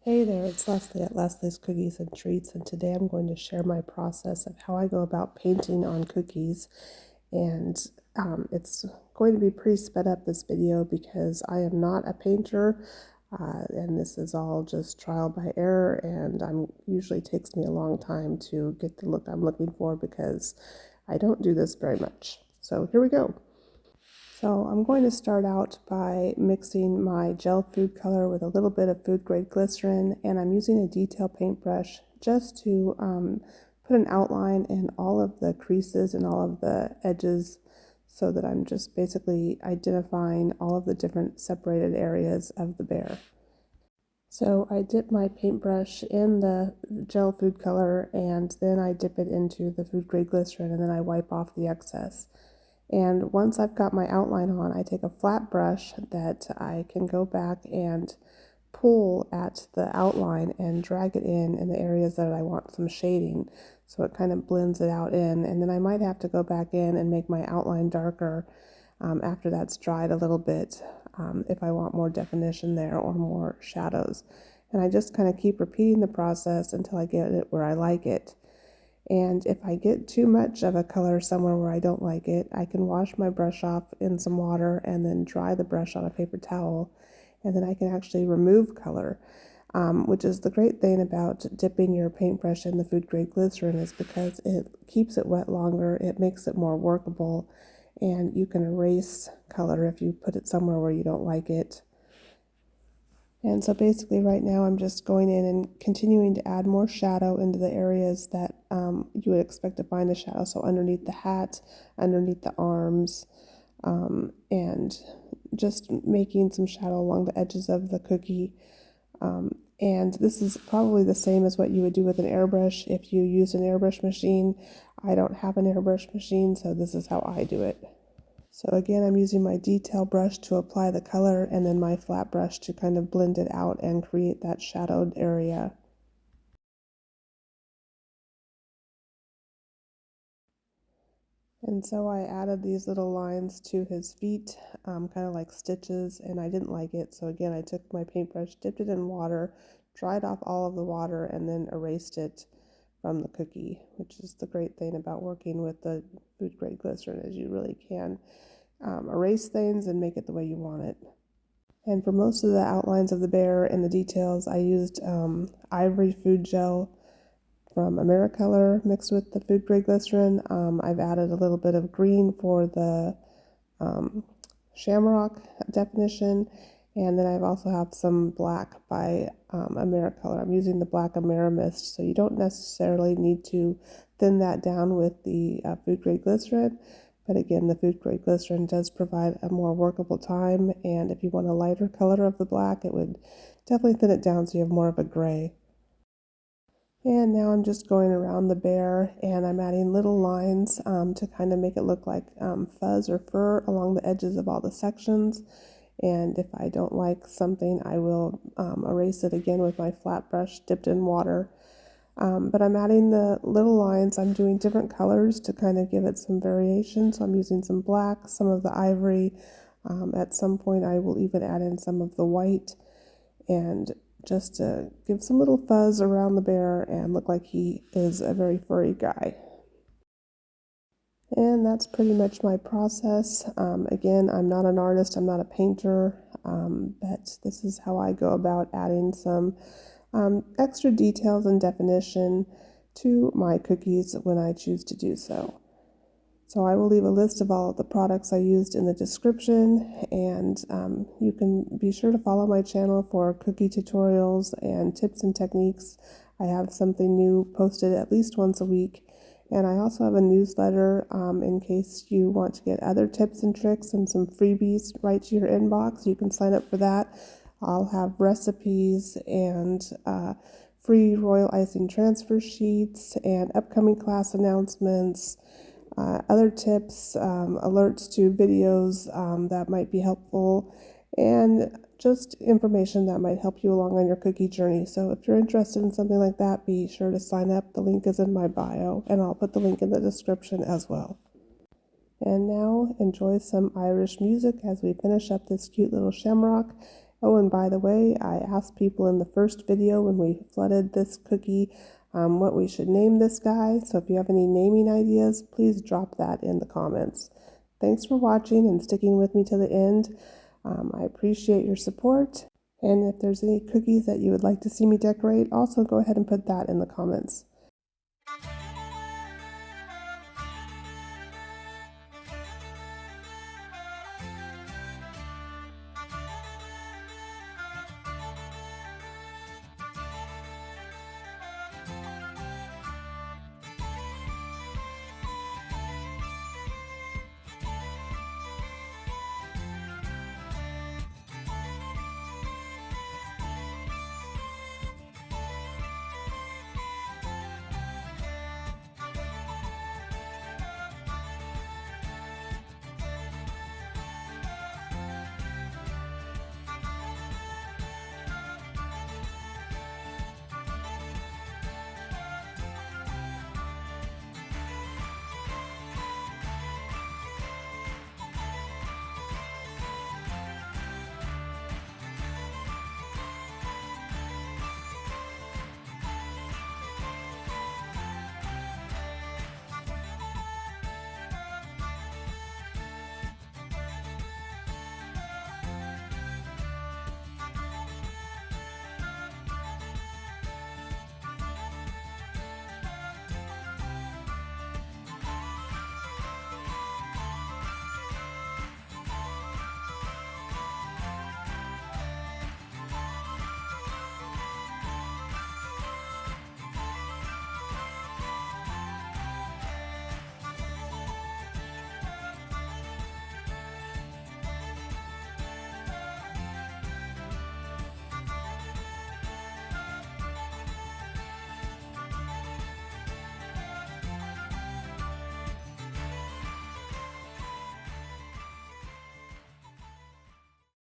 Hey there, it's Leslie at Leslie's Cookies and Treats, and today I'm going to share my process of how I go about painting on cookies. And it's going to be pretty sped up, this video, because I am not a painter, and this is all just trial by error, and usually takes me a long time to get the look I'm looking for because I don't do this very much. So here we go. So I'm going to start out by mixing my gel food color with a little bit of food grade glycerin, and I'm using a detail paintbrush just to put an outline in all of the creases and all of the edges, so that I'm just basically identifying all of the different separated areas of the bear. So I dip my paintbrush in the gel food color, and then I dip it into the food grade glycerin, and then I wipe off the excess. And once I've got my outline on, I take a flat brush that I can go back and pull at the outline and drag it in the areas that I want some shading, so it kind of blends it out in. And then I might have to go back in and make my outline darker after that's dried a little bit, if I want more definition there or more shadows. And I just kind of keep repeating the process until I get it where I like it. And if I get too much of a color somewhere where I don't like it, I can wash my brush off in some water and then dry the brush on a paper towel, and then I can actually remove color, which is the great thing about dipping your paintbrush in the food grade glycerin, is because it keeps it wet longer, it makes it more workable, and you can erase color if you put it somewhere where you don't like it. And so basically right now I'm just going in and continuing to add more shadow into the areas that you would expect to find a shadow. So underneath the hat, underneath the arms, and just making some shadow along the edges of the cookie. And this is probably the same as what you would do with an airbrush if you use an airbrush machine. I don't have an airbrush machine, so this is how I do it. So again, I'm using my detail brush to apply the color, and then my flat brush to kind of blend it out and create that shadowed area. And so I added these little lines to his feet, kind of like stitches, and I didn't like it. So again, I took my paintbrush, dipped it in water, dried off all of the water, and then erased it from the cookie, which is the great thing about working with the food grade glycerin, is you really can erase things and make it the way you want it. And for most of the outlines of the bear and the details, I used ivory food gel from Americolor mixed with the food grade glycerin. I've added a little bit of green for the shamrock definition, and then I've also have some black by Americolor. I'm using the black Amerimist, so you don't necessarily need to thin that down with the food grade glycerin. But again, the food grade glycerin does provide a more workable time, and if you want a lighter color of the black, it would definitely thin it down so you have more of a gray. And now I'm just going around the bear, and I'm adding little lines to kind of make it look like fuzz or fur along the edges of all the sections. And if I don't like something, I will erase it again with my flat brush dipped in water. But I'm adding the little lines. I'm doing different colors to kind of give it some variation. So I'm using some black, some of the ivory. At some point I will even add in some of the white, and just to give some little fuzz around the bear and look like he is a very furry guy. And that's pretty much my process. Again, I'm not an artist, I'm not a painter, but this is how I go about adding some extra details and definition to my cookies when I choose to do so. So I will leave a list of all of the products I used in the description, and you can be sure to follow my channel for cookie tutorials and tips and techniques. I have something new posted at least once a week, and I also have a newsletter in case you want to get other tips and tricks and some freebies right to your inbox. You can sign up for that. I'll have recipes and free royal icing transfer sheets and upcoming class announcements, other tips, alerts to videos that might be helpful, and just information that might help you along on your cookie journey. So if you're interested in something like that, be sure to sign up. The link is in my bio, and I'll put the link in the description as well. And now enjoy some Irish music as we finish up this cute little shamrock. Oh, and by the way, I asked people in the first video when we flooded this cookie what we should name this guy. So if you have any naming ideas, please drop that in the comments. Thanks for watching and sticking with me to the end. I appreciate your support. And if there's any cookies that you would like to see me decorate, also go ahead and put that in the comments.